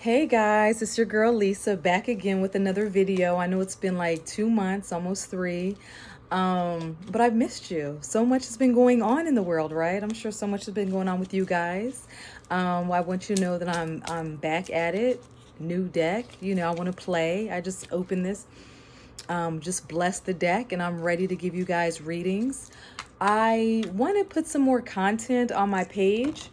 Hey guys, it's your girl Lisa back again with another video. I know it's been like 2 months, almost three, but I've missed you. So much has been going on in the world, right? I'm sure so much has been going on with you guys. I want you to know that I'm back at it. New deck, I want to play. I just opened this, just bless the deck, and I'm ready to give you guys readings. I want to put some more content on my page.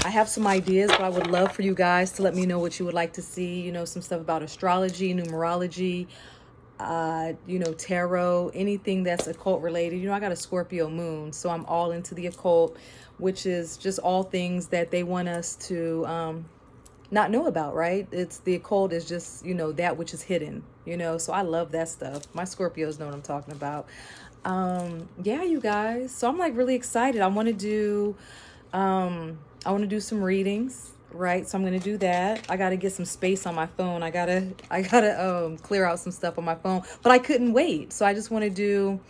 I have some ideas, but I would love for you guys to let me know what you would like to see. Some stuff about astrology, numerology, tarot, anything that's occult related. I got a Scorpio moon, so I'm all into the occult, which is just all things that they want us to not know about, right? It's the occult is just, that which is hidden, so I love that stuff. My Scorpios know what I'm talking about. Yeah, you guys. So I'm like really excited. I want to do some readings, right? So I'm going to do that. I got to get some space on my phone. I got to clear out some stuff on my phone, but I couldn't wait. So I just want to do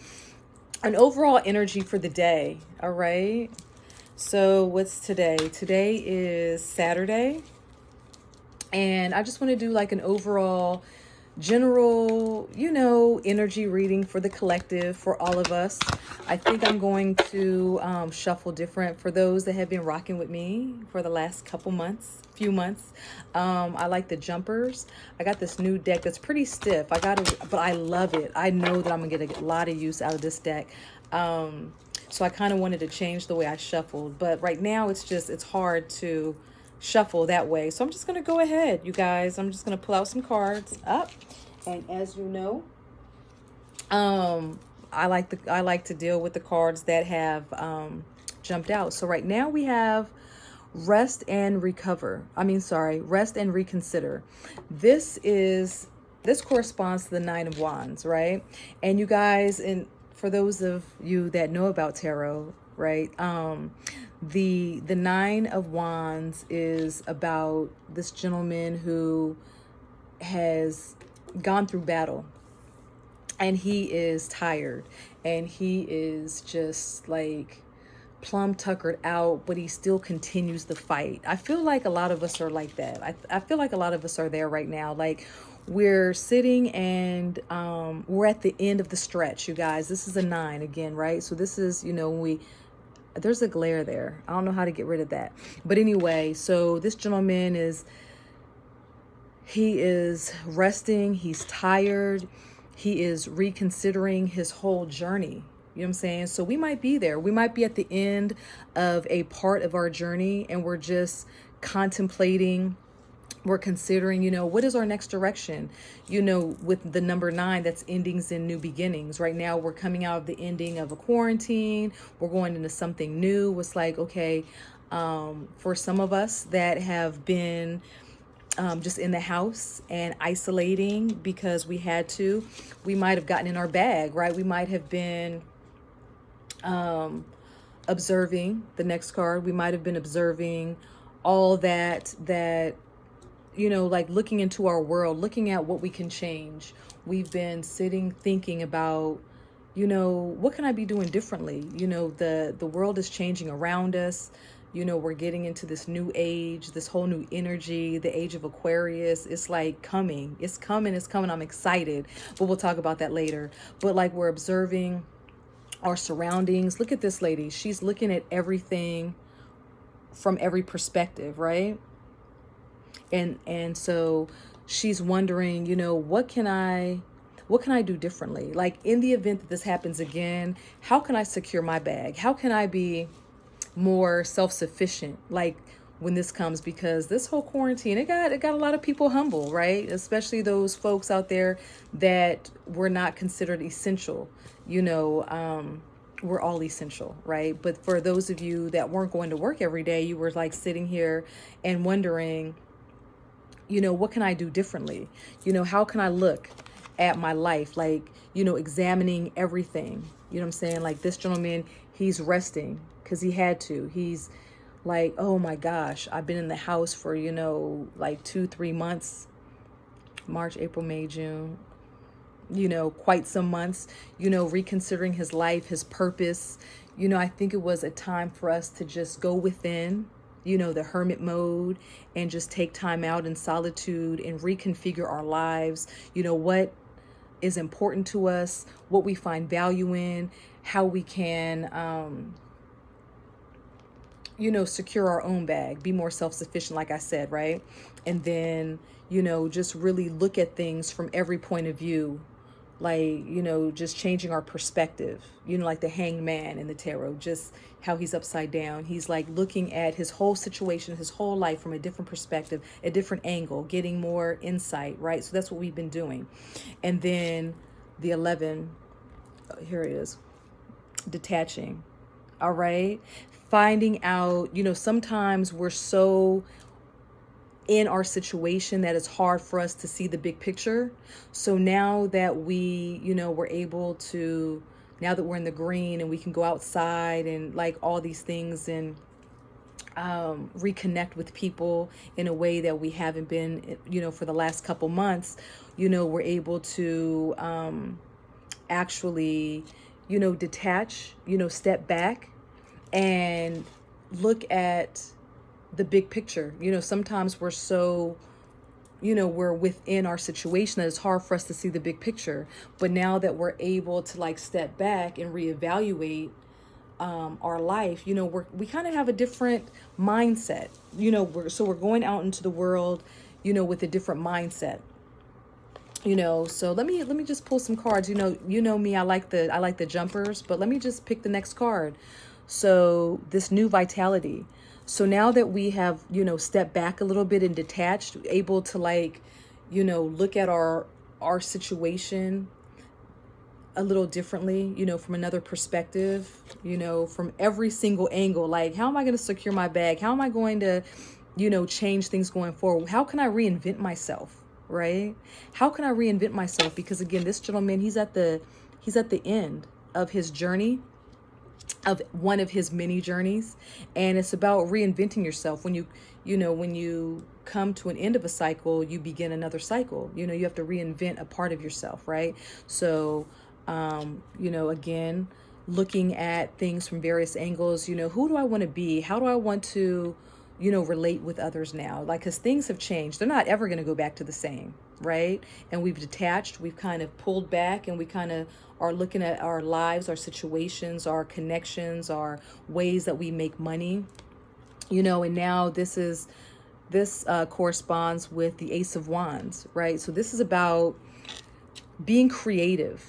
an overall energy for the day, all right? So what's today? Today is Saturday, and I just want to do like an overall general, energy reading for the collective, for all of us. I think I'm going to shuffle different for those that have been rocking with me for the last few months. I like the jumpers. I got this new deck that's pretty stiff. But I love it. I know that I'm gonna get a lot of use out of this deck. So I kind of wanted to change the way I shuffled, but right now it's hard to shuffle that way. So I'm just going to go ahead, you guys. I'm just going to pull out some cards up. And as you know, I like to deal with the cards that have jumped out. So right now we have rest and rest and reconsider. This corresponds to the Nine of Wands, right? And you guys, and for those of you that know about tarot, right? The Nine of Wands is about this gentleman who has gone through battle, and he is tired, and he is just like plumb tuckered out, but he still continues the fight. I feel like a lot of us are like that. I feel like a lot of us are there right now. Like, we're sitting and we're at the end of the stretch, you guys. This is a 9 again, right? So this is, there's a glare there. I don't know how to get rid of that. But anyway, so this gentleman he is resting. He's tired. He is reconsidering his whole journey. You know what I'm saying? So we might be there. We might be at the end of a part of our journey, and we're just contemplating. We're considering, what is our next direction? With the number 9, that's endings and new beginnings. Right now, we're coming out of the ending of a quarantine. We're going into something new. It's like, okay, for some of us that have been just in the house and isolating because we had to, we might have gotten in our bag, right? We might have been observing the next card. We might have been observing all that like looking into our world, looking at what we can change. We've been sitting thinking about, what can I be doing differently? The world is changing around us. We're getting into this new age, this whole new energy, the age of Aquarius. It's like coming. It's coming. It's coming. I'm excited, but we'll talk about that later. But like, we're observing our surroundings. Look at this lady. She's looking at everything from every perspective, right? And so she's wondering, what can I do differently? Like, in the event that this happens again, how can I secure my bag? How can I be more self-sufficient, like, when this comes? Because this whole quarantine, it got a lot of people humble, right? Especially those folks out there that were not considered essential. We're all essential, right? But for those of you that weren't going to work every day, you were like sitting here and wondering, what can I do differently? How can I look at my life? Like, examining everything. You know what I'm saying? Like, this gentleman, he's resting because he had to. He's like, oh my gosh, I've been in the house for, like 2-3 months, March, April, May, June, quite some months, reconsidering his life, his purpose. I think it was a time for us to just go within the hermit mode and just take time out in solitude and reconfigure our lives. What is important to us, what we find value in, how we can, secure our own bag, be more self-sufficient, like I said, right? And then, just really look at things from every point of view, like, just changing our perspective, like the hanged man in the tarot, just how he's upside down. He's like looking at his whole situation, his whole life from a different perspective, a different angle, getting more insight, right? So that's what we've been doing. And then the 11, here it is, detaching. All right. Finding out, sometimes we're so in our situation that it's hard for us to see the big picture. So now that we're able to, now that we're in the green and we can go outside and like all these things and reconnect with people in a way that we haven't been, for the last couple months, we're able to actually, detach, step back and look at the big picture. Sometimes we're so, we're within our situation that it's hard for us to see the big picture. But now that we're able to like step back and reevaluate our life, we kind of have a different mindset. We're going out into the world, with a different mindset. So let me just pull some cards. Me, I like the jumpers, but let me just pick the next card. So this new vitality. So now that we have, stepped back a little bit and detached, able to like, look at our situation a little differently, from another perspective, from every single angle. Like, how am I going to secure my bag? How am I going to, change things going forward? How can I reinvent myself? Right? How can I reinvent myself? Because again, this gentleman, he's at the end of his journey, of one of his many journeys, and it's about reinventing yourself. When you come to an end of a cycle, you begin another cycle. You have to reinvent a part of yourself, right? So again, looking at things from various angles. Who do I want to be? How do I want to relate with others now? Like, because things have changed, they're not ever going to go back to the same, right? And we've detached, we've kind of pulled back, and we kind of are looking at our lives, our situations, our connections, our ways that we make money, and now this corresponds with the Ace of Wands, right? So this is about being creative,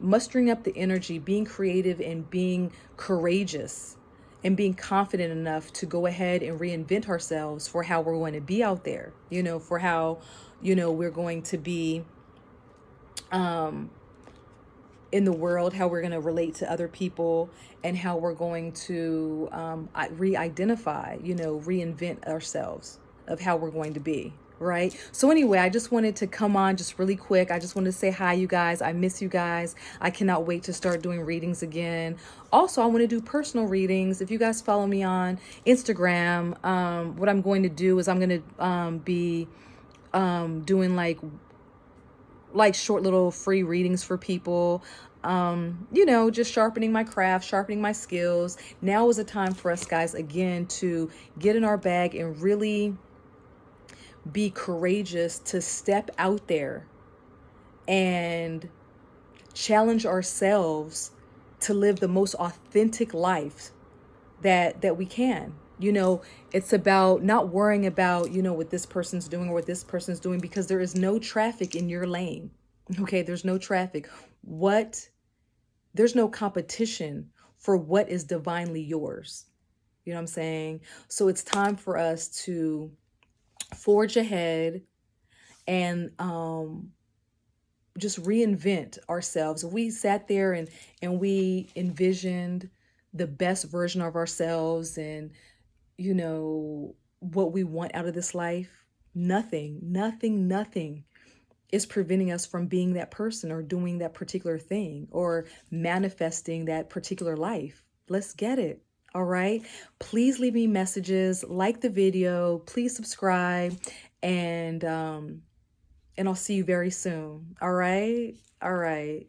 mustering up the energy, being creative and being courageous and being confident enough to go ahead and reinvent ourselves for how we're going to be out there, for how, we're going to be in the world, how we're going to relate to other people, and how we're going to re-identify, reinvent ourselves of how we're going to be. Right. So anyway, I just wanted to come on just really quick. I just wanted to say hi, you guys. I miss you guys. I cannot wait to start doing readings again. Also, I want to do personal readings. If you guys follow me on Instagram, what I'm going to do is I'm going to be doing like short little free readings for people. Just sharpening my craft, sharpening my skills. Now is a time for us guys, again, to get in our bag and really be courageous to step out there and challenge ourselves to live the most authentic life that we can. It's about not worrying about, what this person's doing or what this person's doing, because there is no traffic in your lane. Okay, there's no traffic. There's no competition for what is divinely yours. You know what I'm saying? So it's time for us to forge ahead and just reinvent ourselves. We sat there and we envisioned the best version of ourselves and what we want out of this life. Nothing is preventing us from being that person or doing that particular thing or manifesting that particular life. Let's get it. All right. Please leave me messages, like the video, please subscribe, and I'll see you very soon. All right. All right.